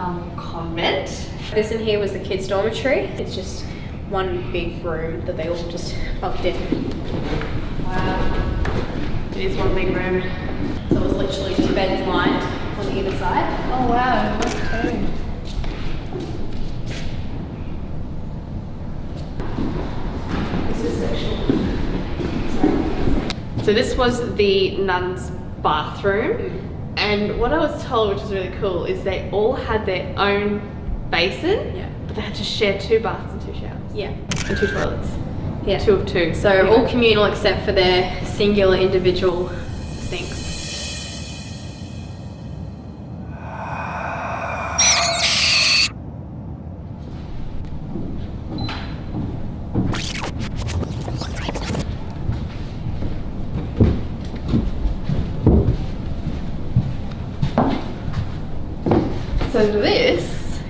Carmel Convent. This in here was the kids' dormitory. It's just one big room that they all just bunked in. Wow. It is one big room. So it was literally 2 beds lined on either side. Oh wow, it was too. So this was the nuns' bathroom, and what I was told, which is really cool, is they all had their own basin, but they had to share 2 baths and 2 showers. Yeah. And 2 toilets. Yeah. 2 of 2. So all communal except for their singular individual sinks. So this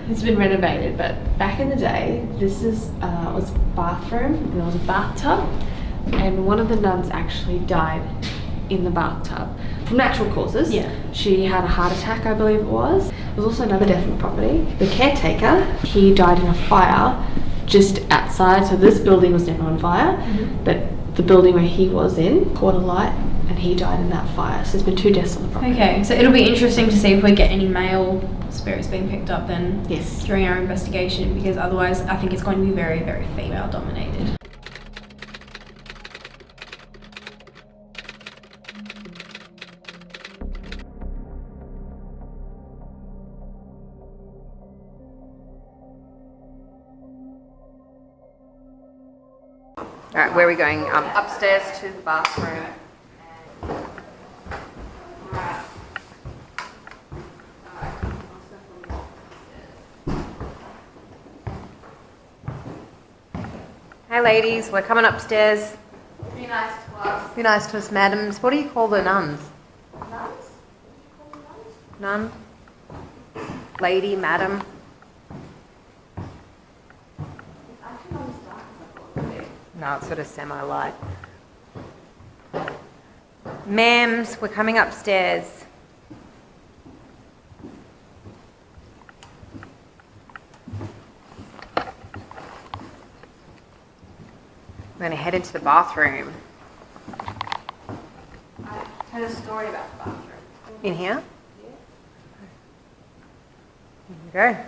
has been renovated, but back in the day, this was a bathroom. There was a bathtub, and one of the nuns actually died in the bathtub from natural causes. Yeah. She had a heart attack, I believe it was. There was also another death on the property. The caretaker, he died in a fire just outside. So this building was never on fire, but the building where he was in caught a light, and he died in that fire. So there's been 2 deaths on the property. Okay, so it'll be interesting to see if we get any male spirits being picked up then during our investigation, because otherwise I think it's going to be very, very female dominated. Alright, where are we going? Upstairs to the bathroom. Hey ladies, we're coming upstairs. Be nice to us. Be nice to us, madams. What do you call the nuns? Nuns? Nun? Lady, madam? No, it's sort of semi-light. Ma'ams, we're coming upstairs. We're going to head into the bathroom. I had a story about the bathroom. In here? Yeah. Here we go.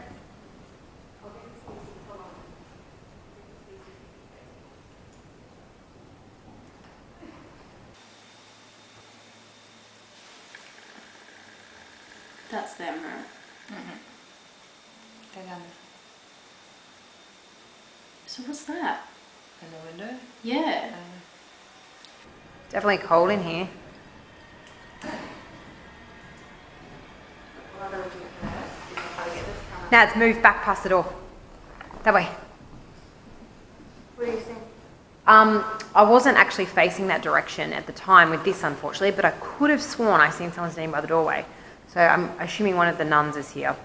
That's them, right? Go down So what's that? in the window. Yeah. Definitely cold in here. Now it's moved back past the door. That way. What do you think? I wasn't actually facing that direction at the time with this, unfortunately, but I could have sworn I seen someone standing by the doorway. So I'm assuming one of the nuns is here.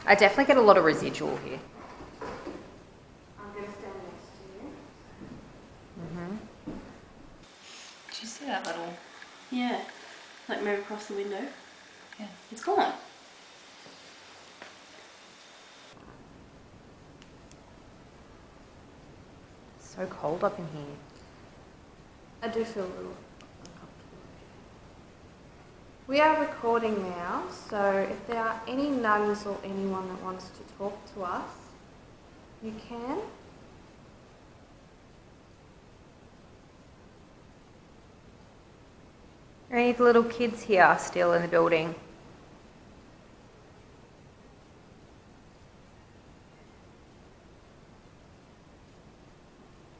I definitely get a lot of residual here. I'm going to stand next to you. Did you see that little? Yeah. Like move across the window. Yeah. It's gone. So cold up in here. I do feel a little uncomfortable. We are recording now, so if there are any nuns or anyone that wants to talk to us, you can. Are any of the little kids here still in the building?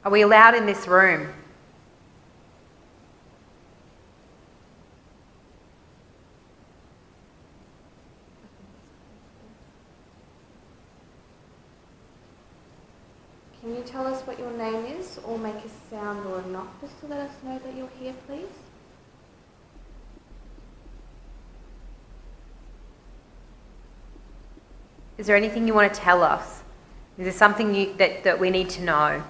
Are we allowed in this room? Can you tell us what your name is, or make a sound or a knock just to let us know that you're here, please? Is there anything you want to tell us? Is there something that we need to know?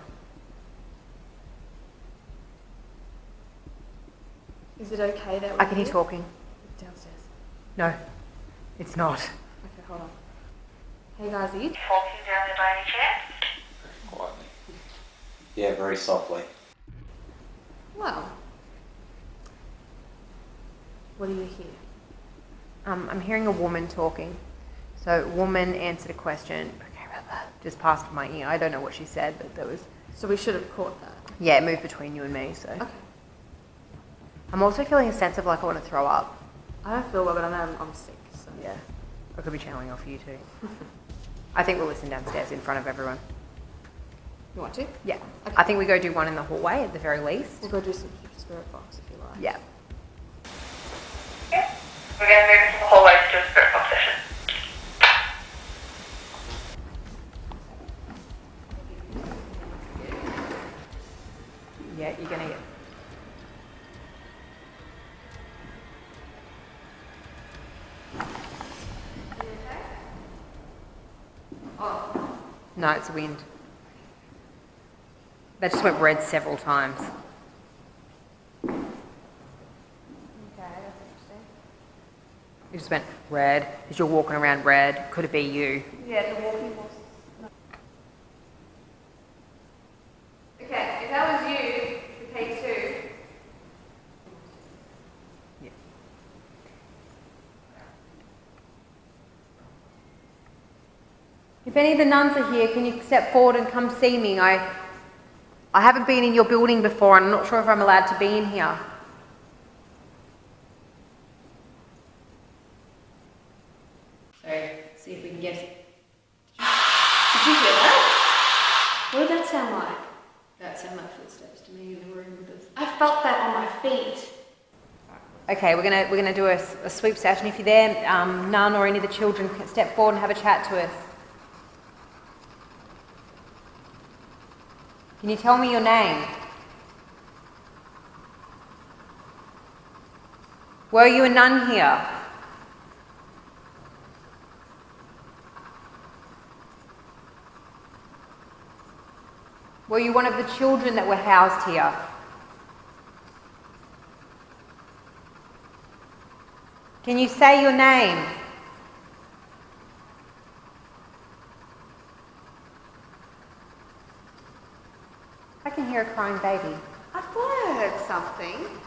Is it okay that I can hear talking. Downstairs. No, it's not. Okay, hold on. Hey guys, are you Talking down there by any chance? Quietly. Yeah, very softly. Well, what do you hear? I'm hearing a woman talking. So, woman answered a question. Just passed my ear. I don't know what she said, but there was. So we should have caught that. Yeah, it moved between you and me. So. Okay. I'm also feeling a sense of like I want to throw up. I don't feel well, but I know I'm sick. So Yeah. I could be channeling off you too. I think we'll listen downstairs in front of everyone. You want to? Yeah. Okay. I think we go do one in the hallway at the very least. We'll go do some spirit box if you like. Yeah. Yeah. We're going to move into the hallway to do a spirit box session. Yeah, you're gonna get. No, it's wind. That just went red several times. Okay, that's interesting. It just went red as you're walking around red. Could it be you? Yeah, the walking was. Okay, if that was you, the K2. Yeah. If any of the nuns are here, can you step forward and come see me? I haven't been in your building before and I'm not sure if I'm allowed to be in here. So, see if we can get it. Did you hear that? What did that sound like? That sound like footsteps to me in the room with us. I felt that on my feet. Okay, we're gonna do a sweep session. If you're there, nun or any of the children can step forward and have a chat to us. Can you tell me your name? Were you a nun here? Were you one of the children that were housed here? Can you say your name? I can hear a crying baby. I thought I heard something,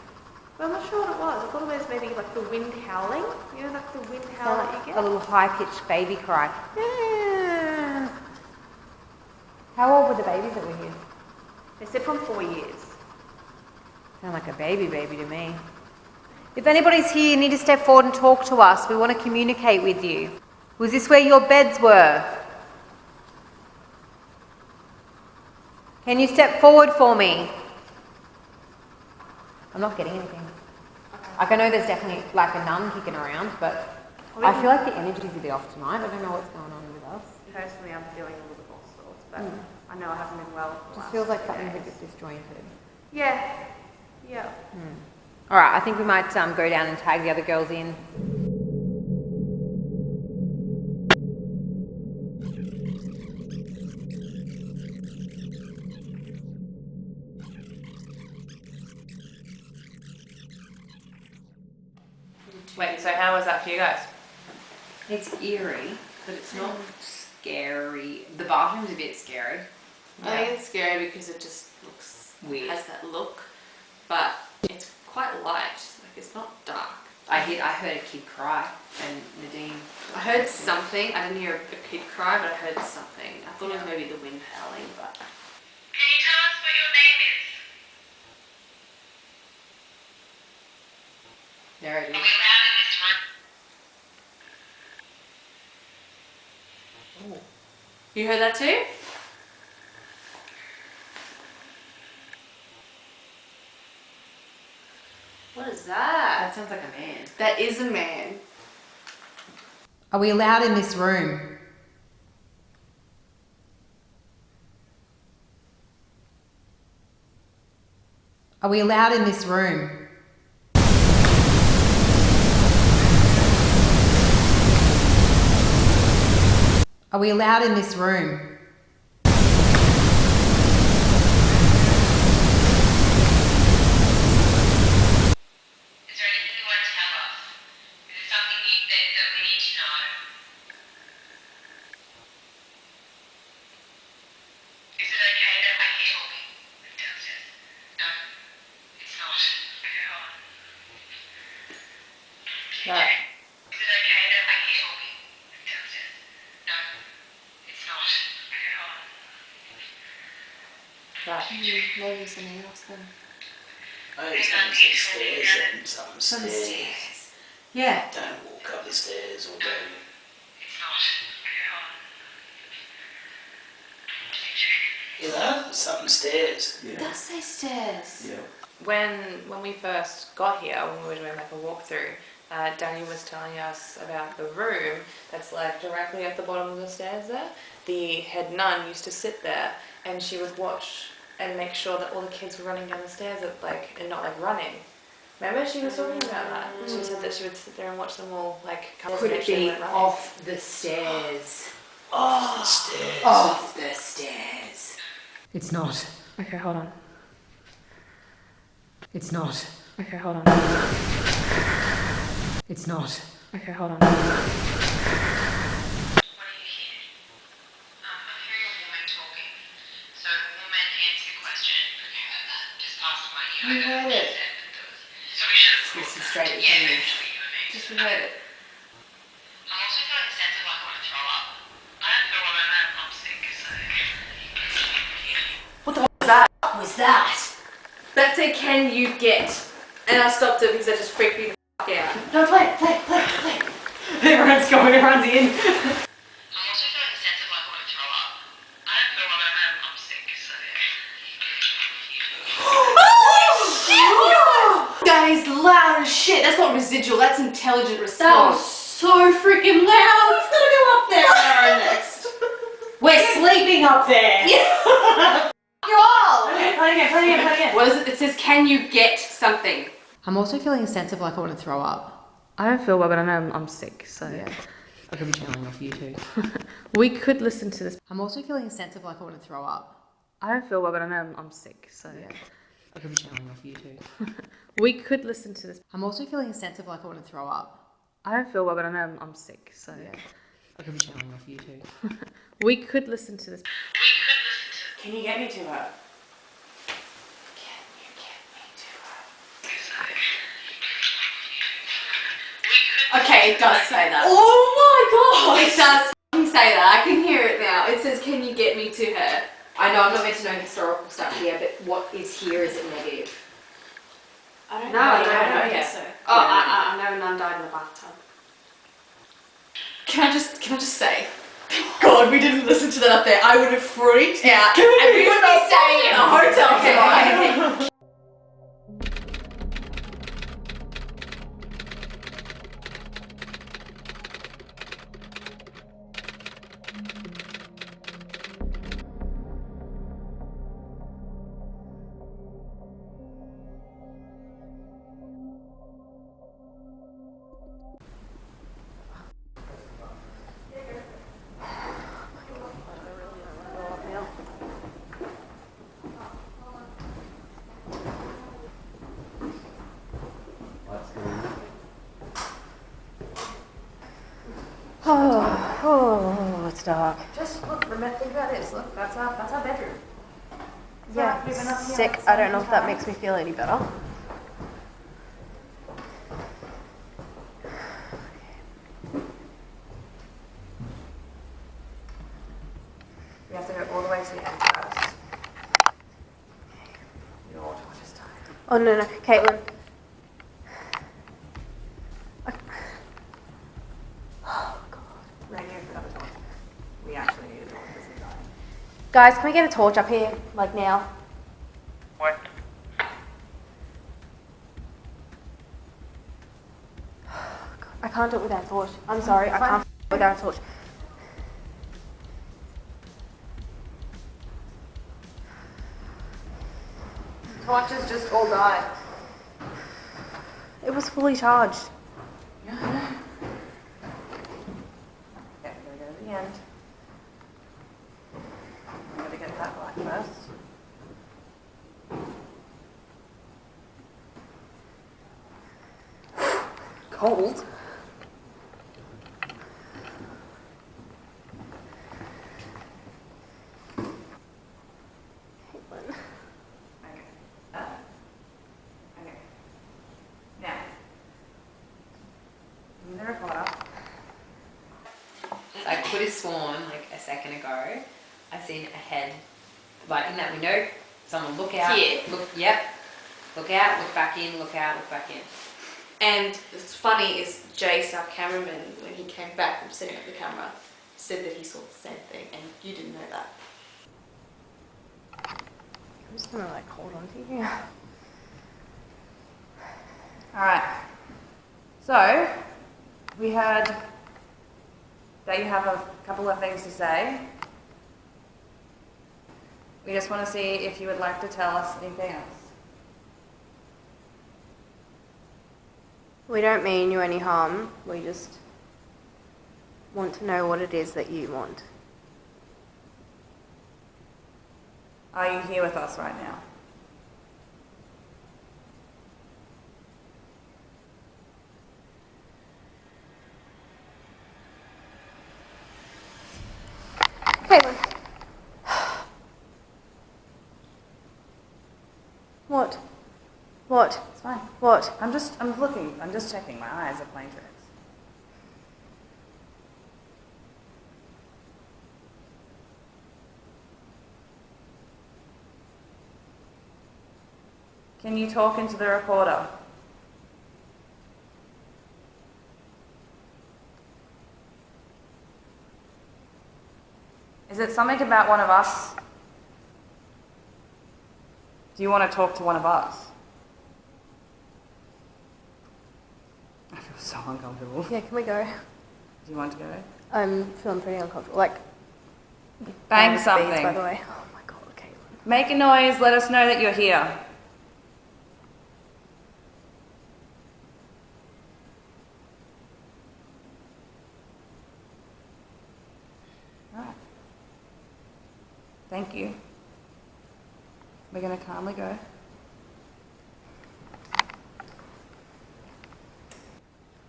but I'm not sure what it was. I thought it was maybe like the wind howling. You know, like the wind howl that you get? A little high-pitched baby cry. Yeah. How old were the babies that were here? They said from 4 years. Sound like a baby to me. If anybody's here, you need to step forward and talk to us. We want to communicate with you. Was this where your beds were? Can you step forward for me? I'm not getting anything. Like I know there's definitely like a nun kicking around, but I feel like the energy's a bit off tonight. I don't know what's going on with us. Personally, I'm feeling a little bit all sorts, but I know I haven't been well. It just feels like something's a bit disjointed. Yeah. Yeah. All right, I think we might go down and tag the other girls in. Wait, so how was that for you guys? It's eerie, but it's not scary. The bathroom's a bit scary. I think it's scary because it just looks Weird. has that look, but it's quite light. Like it's not dark. I heard a kid cry, and Nadine. I heard something. I didn't hear a kid cry, but I heard something. I thought it was maybe the wind howling, but. Can you tell us what your name is? There it Are we is. allowed in this room? You heard that too? What is that? That sounds like a man. That is a man. Are we allowed in this room? Are we allowed in this room? Are we allowed in this room? Is there anything you want to tell us? Is there something that we need to know? Is it okay that I hear talking downstairs? No, it's not. Okay, hold on. No. Is it okay that I hear talking downstairs? No, it's not. Okay, hold on. Right. Maybe something else then. Oh, it's some stairs and some stairs. Yeah. Don't walk up the stairs or go. It's not. Okay, hold on. You know, some stairs. It does say stairs. Yeah. When we first got here, when we were doing like a walkthrough, Danny was telling us about the room that's like directly at the bottom of the stairs there. The head nun used to sit there and she would watch and make sure that all the kids were running down the stairs and not like running. Remember she was talking about that? She said that she would sit there and watch them all like come Could and it make sure they be weren't running. off the stairs? Off the stairs. Off the stairs. It's not. Okay, hold on. It's not. Okay, hold on. It's not. Okay, hold on. What are you hearing? I'm hearing a woman talking. So a woman answered your question. Okay, just past the mic. We heard it. So we should have Listen straight at Yeah, me. actually, you and me. Just we heard it. I'm also feeling a sense of like I want to throw up. I don't feel what I know. I'm sick, so. What was that? That said, can you get? And I stopped it because that just freaked me the fuck out. No, play. Everyone's going, everyone's in. I'm also feeling a sense of like I want to throw up. I don't feel what I know. I'm sick, so. That is loud as shit. That's not residual. That's intelligent response. That was so freaking loud. It's gonna go up there next. We're sleeping up there. You all. Okay, play again. What is it that says, can you get something? I'm also feeling a sense of like I want to throw up. I don't feel well, but I know I'm sick, so I could be channeling off you too. we could listen to this. I'm also feeling a sense of like I want to throw up. I don't feel well, but I know I'm sick, so I could be channeling off you too. we could listen to this. I'm also feeling a sense of like I want to throw up. I don't feel well, but I know I'm sick, so I could be channeling off you too. we could listen to this. Can you get me to her? Okay, it does say that. Oh my It does f***ing say that. I can hear it now. It says, can you get me to her? I know I'm not meant to know historical stuff here, but what is here is it negative? I don't No, know. I don't know yet. yet. So. Oh, I know a nun died in the bathtub. Can I just say, God, we didn't listen to that up there. I would have freaked out. Can we And we do would be staying in a hotel tonight. Oh, it's dark. Just look, think about this. Look, that's our bedroom. Yeah, sick. I don't know if that makes me feel any better. We have to go all the way to the end first. Your torch is tired. Oh no, Caitlin. Radio for another torch. We actually need a torch. This is dying. Guys, can we get a torch up here, like now? What? I can't do it without a torch. I'm sorry, I can't do it without a torch. torches just all died. It was fully charged. Yeah, I know. Okay, we're gonna go to the end. I'm gonna get that light first. Cold. Caitlin. Okay. Now. Never caught up. I could have sworn like a second ago I seen a head like in that window. Someone look out. Here? Yep. Look out, look back in, look out, look back in. And it's funny is Jace, our cameraman, when he came back from setting up the camera, said that he saw the same thing, and you didn't know that. I'm just gonna like hold on to you. Alright. So, we heard that you have a couple of things to say. We just want to see if you would like to tell us anything else. We don't mean you any harm. We just want to know what it is that you want. Are you here with us right now? Caitlin. What? What? It's fine. What? I'm just checking. My eyes are playing tricks. Can you talk into the recorder? Is it something about one of us? Do you want to talk to one of us? I feel so uncomfortable. Yeah, can we go? Do you want to go? I'm feeling pretty uncomfortable. Like, Bang beats, something. by the way. Oh my god, Caitlin. Make a noise, let us know that you're here. Right. Thank you. We're going to calmly go.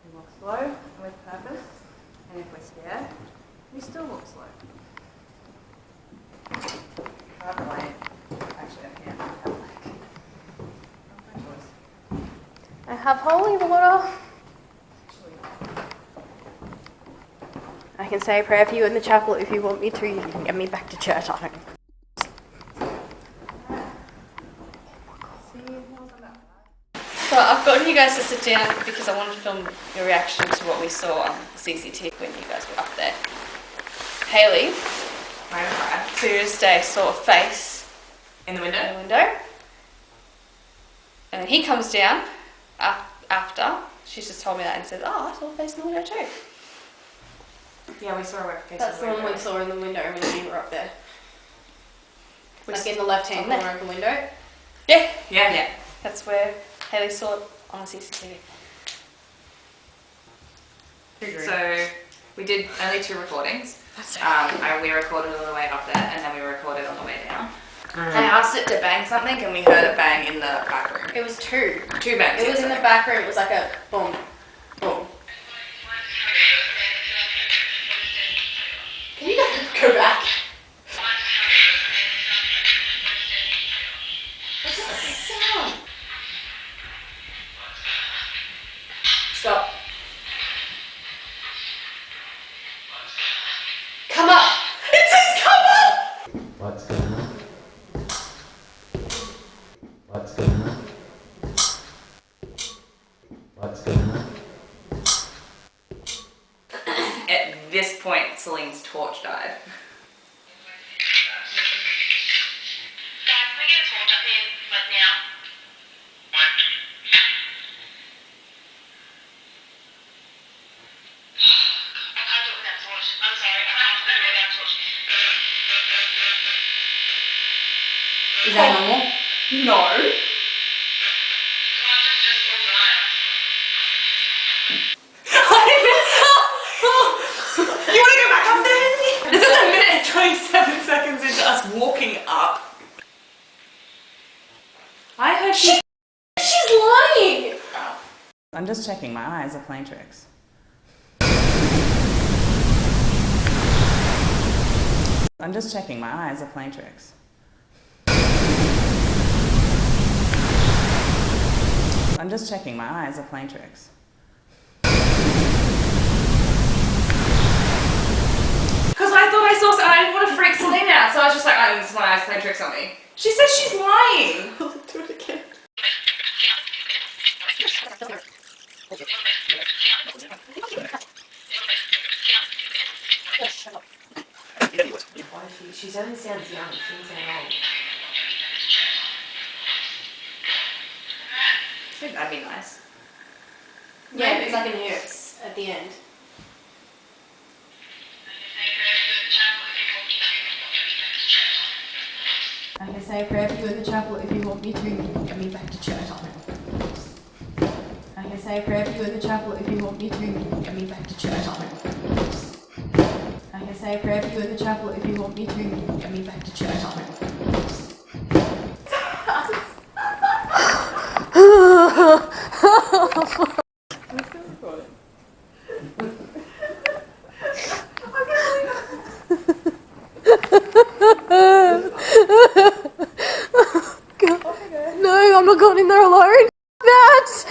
We walk slow and with purpose, and if we're scared, we still walk slow. Can't wait. Actually, I can't. I have holy water. I can say a prayer for you in the chapel if you want me to. You can get me back to church. I don't. So I've gotten you guys to sit down because I wanted to film your reaction to what we saw on CCTV when you guys were up there. Hailey, to this day, saw a face In the in window? the window. And then he comes down after. She's just told me that and says, oh, I saw a face in the window too. Yeah, we saw a face That's the in the one window. we saw in the window when we were up there. Which Like in the left-hand on there. corner of the window. Yeah, Yeah. that's where Hailey saw it on the CCTV. So we did only 2 recordings. We recorded on the way up there and then we recorded on the way down. I asked it to bang something and we heard it bang in the back room. It was 2. 2 bangs. It was in the back room. It was like a boom, boom. Can you guys go back? What's that sound? Stop. Come up. It says come up. What's going on? What's going on? What's going on? At this point, Celine's torch died. Guys, can we get a torch up here, like now? I can't do it without a torch. I'm sorry, I can't do it without a torch. Is that normal? No. like, she's lying! I'm just checking. My eyes are playing tricks. I'm just checking. My eyes are playing tricks. I'm just checking. My eyes are playing tricks. Because I thought I saw something, I didn't want to freak Celine out, so I was just like, oh, this is my eyes playing tricks on me. She says she's lying! Do it again. She only sounds young, she doesn't sound old. I think that'd be nice. Yeah, because I can hear it at the end. I can say a prayer for you at the chapel if you want me to get me back to church. I can say a prayer for you at the chapel if you want me to get me back to church. I can say a prayer for you at the chapel if you want me to get me back to church. No, I'm not going in there alone. That.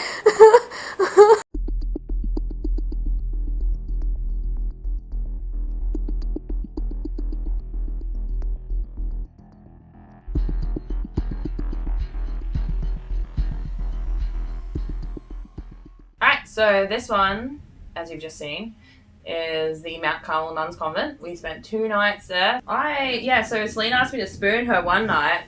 Alright, so this one, as you've just seen, is the Mount Carmel Nuns Convent. We spent 2 nights there. So Celine asked me to spoon her one night,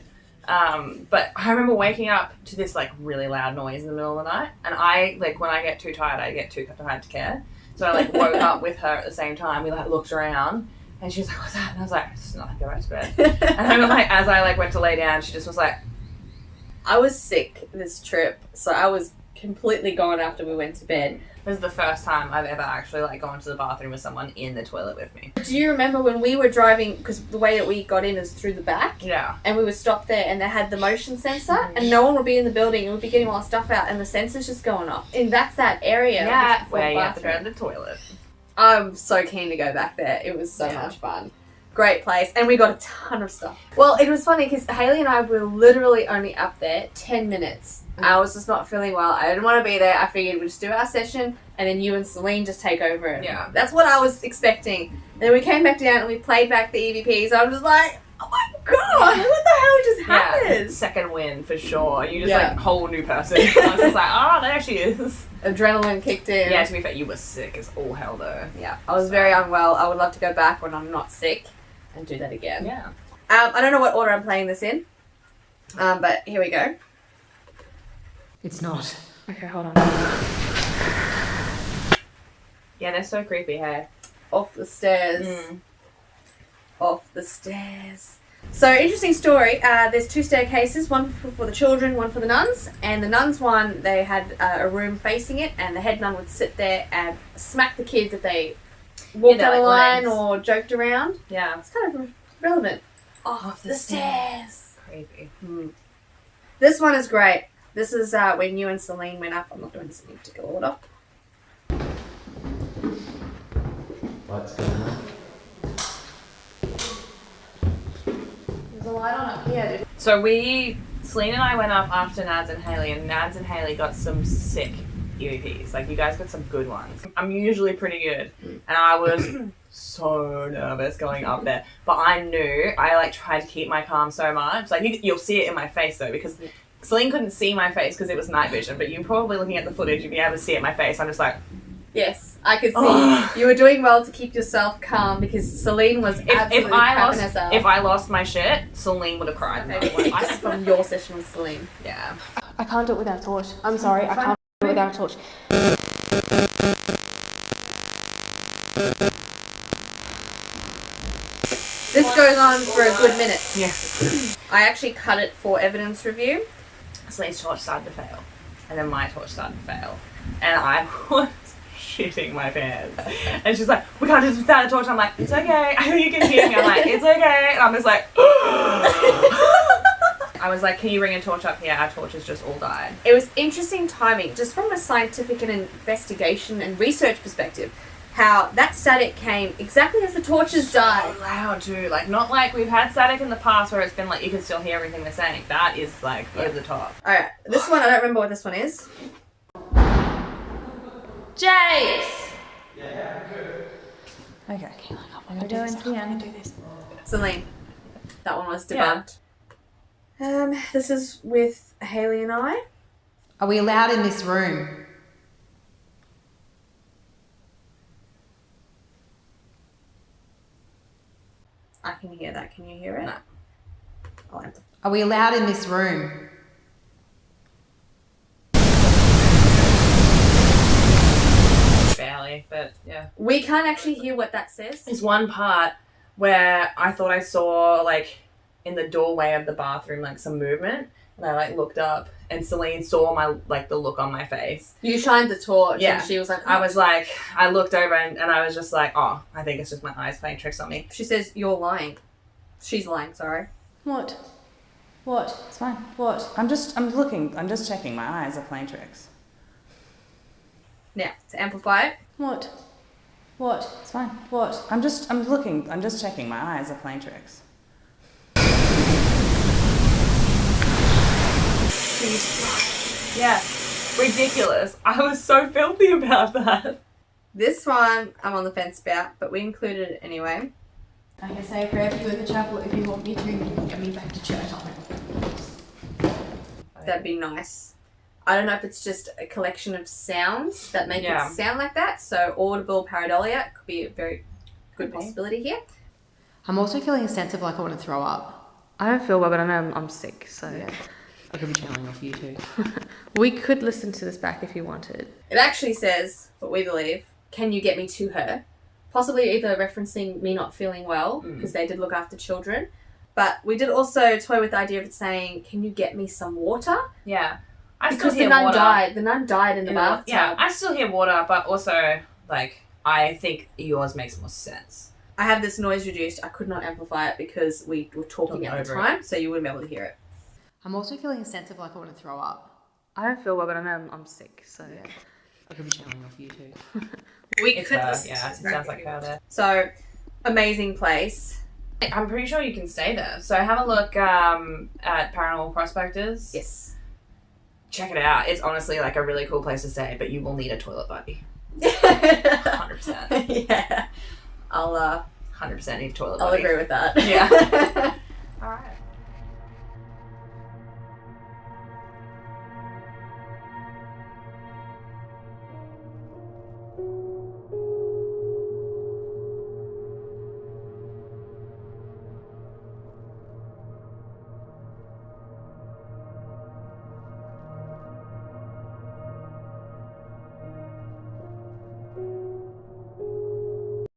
but I remember waking up to this like really loud noise in the middle of the night, and when I get too tired, I get too tired to care. So I like woke up with her at the same time. We like looked around, and she was like, "What's that?" And I was like, "It's nothing, go back to bed." And then like as I like went to lay down, she just was like, I was sick this trip, so I was completely gone after we went to bed. This is the first time I've ever actually like gone to the bathroom with someone in the toilet with me. Do you remember when we were driving, because the way that we got in is through the back? Yeah. And we would stop there and they had the motion sensor and no one would be in the building and we'd be getting all our stuff out and the sensor's just going off. And that's that area. Yeah, where you have to go to the toilet. I'm so keen to go back there. It was so much fun. Great place. And we got a ton of stuff. Well, it was funny because Hailey and I were literally only up there 10 minutes. I was just not feeling well. I didn't want to be there. I figured we'd just do our session and then you and Celine just take over it. Yeah. That's what I was expecting. And then we came back down and we played back the EVPs. I was just like, oh my god, what the hell just happened? Yeah, second win for sure. You just like whole new person. I was just like, oh, there she is. Adrenaline kicked in. Yeah, to be fair, you were sick as all hell though. Yeah, I was very unwell. I would love to go back when I'm not sick and do that again. Yeah. I don't know what order I'm playing this in, but here we go. It's not. Okay, hold on. Yeah, they're so creepy, hey? Off the stairs. Off the stairs. So, interesting story. There's 2 staircases, one for the children, one for the nuns. And the nuns one, they had a room facing it, and the head nun would sit there and smack the kids if they walked down the line or joked around. Yeah. It's kind of relevant. Off the stairs. Creepy. This one is great. This is when you and Celine went up. I'm not doing this in any particular order. What's going on? There's a light on up here, dude. So Celine and I went up after Nads and Hailey, and Nads and Hailey got some sick EVPs. Like, you guys got some good ones. I'm usually pretty good, and I was so nervous going up there. But I knew, I like tried to keep my calm so much. Like, you'll see it in my face though, because Celine couldn't see my face because it was night vision, but you're probably looking at the footage, you'd be able to see it in my face. I'm just like... Yes, I could see. You were doing well to keep yourself calm because Celine was absolutely crapping herself. If I lost my shit, Celine would have cried. Okay, from your session with Celine. Yeah. I can't do it without a torch. I'm sorry, I can't do it without a torch. This goes on for a good minute. Yeah. I actually cut it for evidence review. Celine's torch started to fail, and then my torch started to fail, and I was shitting my pants. And she's like, "We can't do this without a torch." I'm like, "It's okay. I know you can hear me." I'm like, "It's okay." And I'm just like, I was like, can you bring a torch up here? Our torches just all died. It was interesting timing, just from a scientific and investigation and research perspective, how that static came exactly as the torches died. So loud too. Like, not like we've had static in the past where it's been like you can still hear everything they're saying. That is like over the top. Alright, this one, I don't remember what this one is. Jace! Okay. I'm gonna do this. Celine. That one was debunked. This is with Hailey and I. Are we allowed in this room? I can hear that. Can you hear it? No. I'll amplify. Are we allowed in this room? Barely, but yeah. We can't actually hear what that says. There's one part where I thought I saw, like, in the doorway of the bathroom, like, some movement. And I, like, looked up and Celine saw my, like, the look on my face. You shined the torch Yeah. and she was like... I looked over and I was just like, oh, I think it's just my eyes playing tricks on me. She says, you're lying. She's lying, sorry. What? What? It's fine. What? I'm just checking. My eyes are playing tricks. Now, to amplify it. What? What? It's fine. What? I'm just checking. My eyes are playing tricks. Yeah. Ridiculous. I was so filthy about that. This one, I'm on the fence about, but we included it anyway. I can say a prayer for you in the chapel if you want me to get me back to church on it. That'd be nice. I don't know if it's just a collection of sounds that make it sound like that. So audible pareidolia could be a very good possibility here. I'm also feeling a sense of like I want to throw up. I don't feel well, but I know I'm sick, so... Yeah. I could be channeling off you too. We could listen to this back if you wanted. It actually says, what we believe, can you get me to her? Possibly either referencing me not feeling well, because they did look after children. But we did also toy with the idea of it saying, can you get me some water? Yeah. Because the nun died. The nun died in the bathtub. Yeah, I still hear water, but also, like, I think yours makes more sense. I have this noise reduced. I could not amplify it because we were talking at the time, so you wouldn't be able to hear it. I'm also feeling a sense of like I want to throw up. I don't feel well, but I know I'm sick, so... Yeah. I could be channeling off you too. It sounds like her there. So, amazing place. I'm pretty sure you can stay there. So have a look at Paranormal Prospectors. Yes. Check it out. It's honestly like a really cool place to stay, but you will need a toilet buddy. 100%. Yeah. I'll 100% need a toilet I'll buddy. agree with that. Yeah.